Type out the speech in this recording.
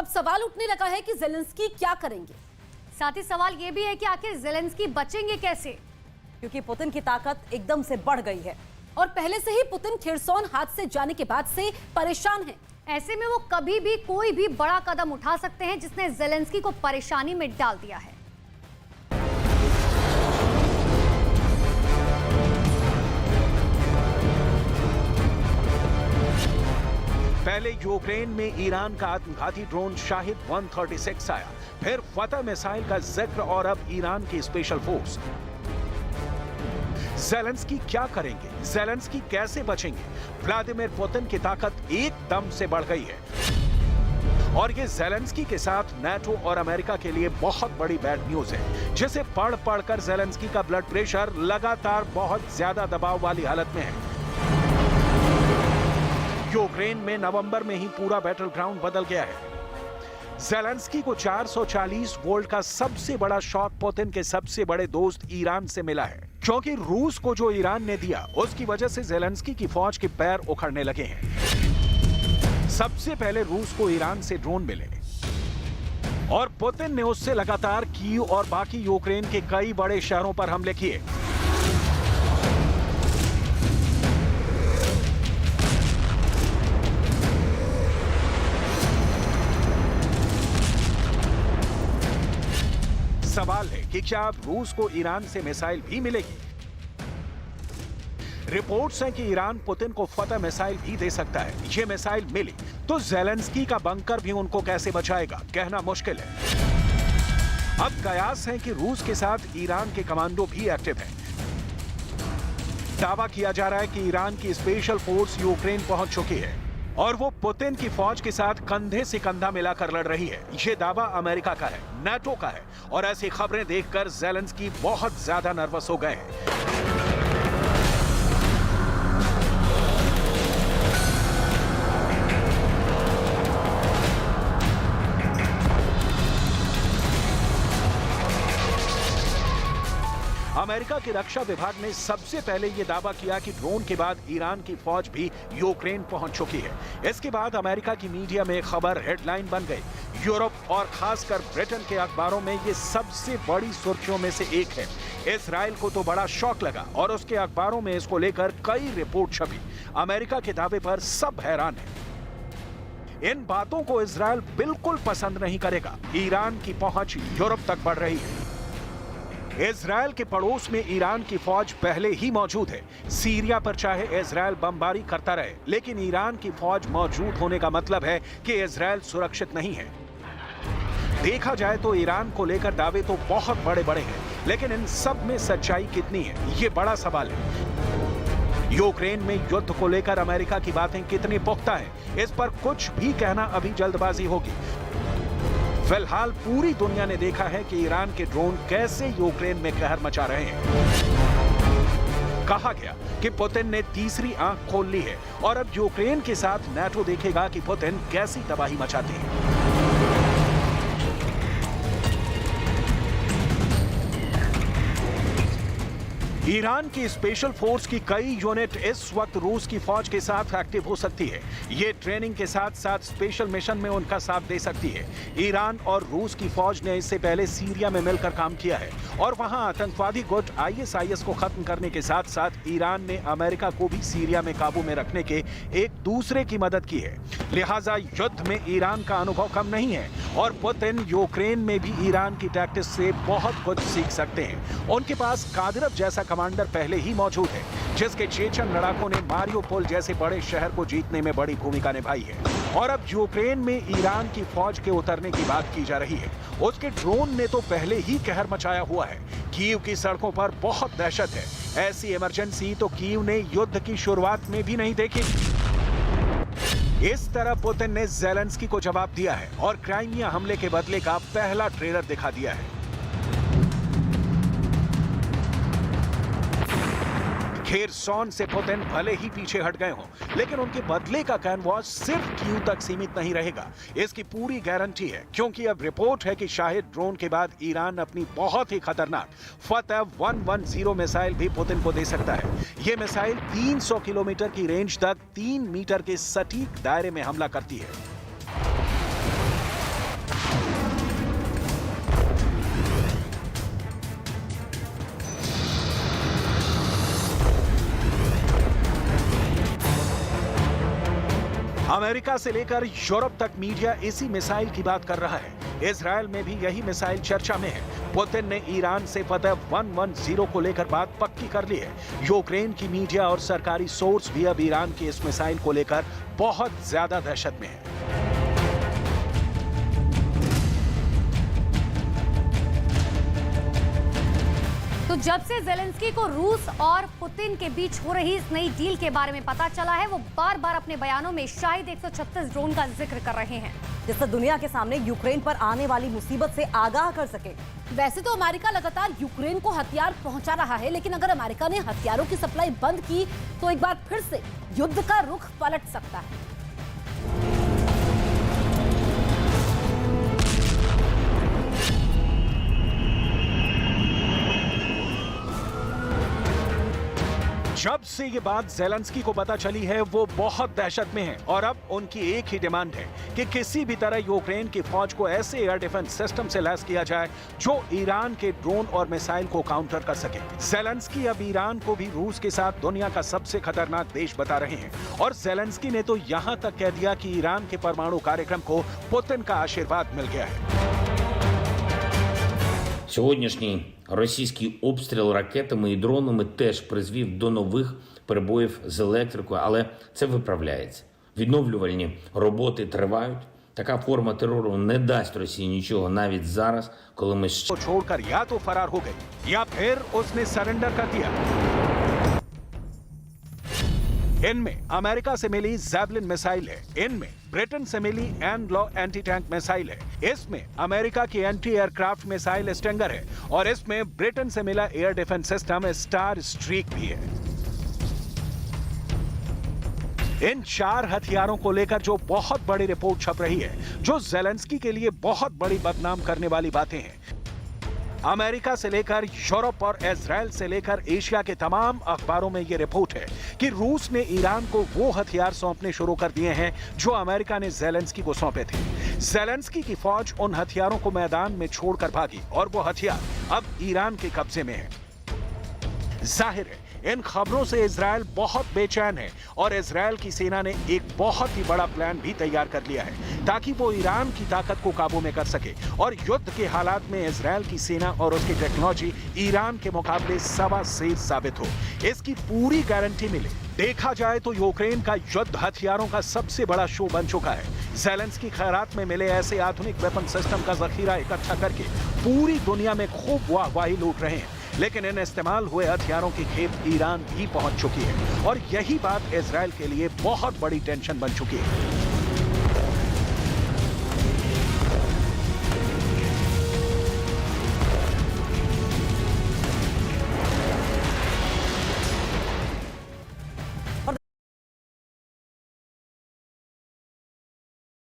अब सवाल उठने लगा है कि ज़ेलेंस्की क्या करेंगे। साथ ही सवाल ये भी है कि आखिर ज़ेलेंस्की बचेंगे कैसे, क्योंकि पुतिन की ताकत एकदम से बढ़ गई है और पहले से ही पुतिन खिरसोन हाथ से जाने के बाद से परेशान है। ऐसे में वो कभी भी कोई भी बड़ा कदम उठा सकते हैं जिसने ज़ेलेंस्की को परेशानी में डाल दिया है। पहले यूक्रेन में ईरान का आत्मघाती ड्रोन शाहिद 136 आया, फिर फतह मिसाइल का जिक्र और अब ईरान की स्पेशल फोर्स। ज़ेलेंस्की क्या करेंगे, ज़ेलेंस्की कैसे बचेंगे? व्लादिमीर पुतिन की ताकत एकदम से बढ़ गई है और ये ज़ेलेंस्की के साथ नाटो और अमेरिका के लिए बहुत बड़ी बैड न्यूज है, जिसे पढ़ पढ़कर ज़ेलेंस्की का ब्लड प्रेशर लगातार बहुत ज्यादा दबाव वाली हालत में है। यूक्रेन में नवंबर में ही पूरा बैटल ग्राउंड बदल गया है। ज़ेलेंस्की को 440 वोल्ट का सबसे बड़ा शॉक पुतिन के सबसे बड़े दोस्त ईरान से मिला है, क्योंकि रूस को जो ईरान ने दिया उसकी वजह से ज़ेलेंस्की की फौज के पैर उखड़ने लगे हैं। सबसे पहले रूस को ईरान से ड्रोन मिले और पुतिन ने उससे लगातार कीव और बाकी यूक्रेन के कई बड़े शहरों पर हमले किए। सवाल है कि क्या अब रूस को ईरान से मिसाइल भी मिलेगी? रिपोर्ट्स हैं कि ईरान पुतिन को फतह मिसाइल भी दे सकता है। ये मिसाइल मिली तो ज़ेलेंस्की का बंकर भी उनको कैसे बचाएगा, कहना मुश्किल है। अब कयास है कि रूस के साथ ईरान के कमांडो भी एक्टिव हैं। दावा किया जा रहा है कि ईरान की स्पेशल फोर्स यूक्रेन पहुंच चुकी है और वो पुतिन की फौज के साथ कंधे से कंधा मिलाकर लड़ रही है। ये दावा अमेरिका का है, नाटो का है और ऐसी खबरें देखकर ज़ेलेंस्की बहुत ज्यादा नर्वस हो गए हैं। अमेरिका के रक्षा विभाग ने सबसे पहले यह दावा किया कि ड्रोन के बाद ईरान की फौज भी यूक्रेन पहुंच चुकी है। इसके बाद अमेरिका की मीडिया में खबर हेडलाइन बन गई। यूरोप और खासकर ब्रिटेन के अखबारों में यह सबसे बड़ी सुर्खियों में से एक है। इजराइल को तो बड़ा शॉक लगा और उसके अखबारों में इसको लेकर कई रिपोर्ट छपी। अमेरिका के दावे पर सब हैरान है। इन बातों को इजराइल बिल्कुल पसंद नहीं करेगा। ईरान की पहुंच यूरोप तक बढ़ रही है। इजराइल के पड़ोस में ईरान की फौज पहले ही मौजूद है। सीरिया पर चाहे इजराइल बमबारी करता रहे, लेकिन ईरान की फौज मौजूद होने का मतलब है कि इजराइल सुरक्षित नहीं है। देखा जाए तो ईरान को लेकर दावे तो बहुत बड़े बड़े हैं, लेकिन इन सब में सच्चाई कितनी है, ये बड़ा सवाल है। यूक्रेन में युद्ध को लेकर अमेरिका की बातें कितनी पुख्ता हैं, इस पर कुछ भी कहना अभी जल्दबाजी होगी। फिलहाल पूरी दुनिया ने देखा है कि ईरान के ड्रोन कैसे यूक्रेन में कहर मचा रहे हैं। कहा गया कि पुतिन ने तीसरी आंख खोल ली है और अब यूक्रेन के साथ नाटो देखेगा कि पुतिन कैसी तबाही मचाते हैं। ईरान की स्पेशल फोर्स की कई यूनिट इस वक्त रूस की फौज के साथ एक्टिव हो सकती है। ये ट्रेनिंग के साथ साथ स्पेशल मिशन में उनका साथ दे सकती है। ईरान और रूस की फौज ने इससे पहले सीरिया में मिलकर काम किया है और वहां आतंकवादी गुट ISIS को खत्म करने के साथ साथ ईरान ने अमेरिका को भी सीरिया में काबू में रखने के एक दूसरे की मदद की है। लिहाजा युद्ध में ईरान का अनुभव कम नहीं है और पुतिन यूक्रेन में भी ईरान की टैक्टिक्स से बहुत कुछ सीख सकते हैं। उनके पास कादिरव जैसा कमांडर पहले ही मौजूद है, जिसके चेचन लड़ाकों ने मारियोपोल जैसे बड़े शहर को जीतने में बड़ी भूमिका निभाई है। और अब यूक्रेन में ईरान की फौज के उतरने की बात की जा रही है। उसके ड्रोन ने तो पहले ही कहर मचाया हुआ है। कीव की सड़कों पर बहुत दहशत है। ऐसी इमरजेंसी तो कीव ने युद्ध की शुरुआत में भी नहीं देखी। इस तरह पुतिन ने ज़ेलेंस्की को जवाब दिया है और क्राइमिया हमले के बदले का पहला ट्रेलर दिखा दिया है। खेरसोन से पुतिन भले ही पीछे हट गए हों, लेकिन उनके बदले का कैनवास सिर्फ कीव तक सीमित नहीं रहेगा, इसकी पूरी गारंटी है, क्योंकि अब रिपोर्ट है कि शाहिद ड्रोन के बाद ईरान अपनी बहुत ही खतरनाक फतह 110 मिसाइल भी पुतिन को दे सकता है। यह मिसाइल 300 किलोमीटर की रेंज तक 3 मीटर के सटीक दायरे में हमला करती है। अमेरिका से लेकर यूरोप तक मीडिया इसी मिसाइल की बात कर रहा है। इजरायल में भी यही मिसाइल चर्चा में है। पुतिन ने ईरान से फतह 110 को लेकर बात पक्की कर ली है। यूक्रेन की मीडिया और सरकारी सोर्स भी अब ईरान की इस मिसाइल को लेकर बहुत ज्यादा दहशत में है। तो जब से जेलेंस्की को रूस और पुतिन के बीच हो रही इस नई डील के बारे में पता चला है, वो बार-बार अपने बयानों में शायद 136 ड्रोन का जिक्र कर रहे हैं, जिससे दुनिया के सामने यूक्रेन पर आने वाली मुसीबत से आगाह कर सके। वैसे तो अमेरिका लगातार यूक्रेन को हथियार पहुंचा रहा है, लेकिन अगर अमेरिका ने हथियारों की सप्लाई बंद की तो एक बार फिर से युद्ध का रुख पलट सकता है। जब से ये बात जेलेंस्की को पता चली है, वो बहुत दहशत में है और अब उनकी एक ही डिमांड है कि किसी भी तरह यूक्रेन की फौज को ऐसे एयर डिफेंस सिस्टम से लैस किया जाए जो ईरान के ड्रोन और मिसाइल को काउंटर कर सके। जेलेंस्की अब ईरान को भी रूस के साथ दुनिया का सबसे खतरनाक देश बता रहे हैं और जेलेंस्की ने तो यहाँ तक कह दिया कि ईरान के परमाणु कार्यक्रम को पुतिन का आशीर्वाद मिल गया है। Сьогоднішній російський обстріл ракетами і дронами теж призвів до нових перебоїв з електрикою, але це виправляється. Відновлювальні роботи тривають. Така форма терору не дасть Росії нічого навіть зараз, коли ми ще... छोड़कर या तो फरार हो गई या फिर उसने सरेंडर कर दिया। इनमें अमेरिका से मिली जैवलिन मिसाइल है, इनमें ब्रिटेन से मिली एनलॉ एंटी टैंक मिसाइल है, इसमें अमेरिका की एंटी एयरक्राफ्ट मिसाइल स्टिंगर है और इसमें ब्रिटेन से मिला air defence system star streak भी है। इन 4 हथियारों को लेकर जो बहुत बड़ी रिपोर्ट छप रही है, जो जेलेंस्की के लिए बहुत बड़ी बदनाम करने वाली बातें हैं। अमेरिका से लेकर यूरोप और इजराइल से लेकर एशिया के तमाम अखबारों में यह रिपोर्ट है कि रूस ने ईरान को वो हथियार सौंपने शुरू कर दिए हैं जो अमेरिका ने जेलेंस्की को सौंपे थे। जेलेंस्की की फौज उन हथियारों को मैदान में छोड़कर भागी और वो हथियार अब ईरान के कब्जे में है। जाहिर है इन खबरों से इजराइल बहुत बेचैन है और इजराइल की सेना ने एक बहुत ही बड़ा प्लान भी तैयार कर लिया है ताकि वो ईरान की ताकत को काबू में कर सके और युद्ध के हालात में इजराइल की सेना और उसकी टेक्नोलॉजी ईरान के मुकाबले सवा से साबित हो, इसकी पूरी गारंटी मिले। देखा जाए तो यूक्रेन का युद्ध हथियारों का सबसे बड़ा शो बन चुका है। जेलेंस्की खैरात में मिले ऐसे आधुनिक वेपन सिस्टम का जखीरा इकट्ठा करके पूरी दुनिया में खूब वाहवाही लूट रहे हैं, लेकिन इन इस्तेमाल हुए हथियारों की खेप ईरान भी पहुंच चुकी है और यही बात इजराइल के लिए बहुत बड़ी टेंशन बन चुकी है।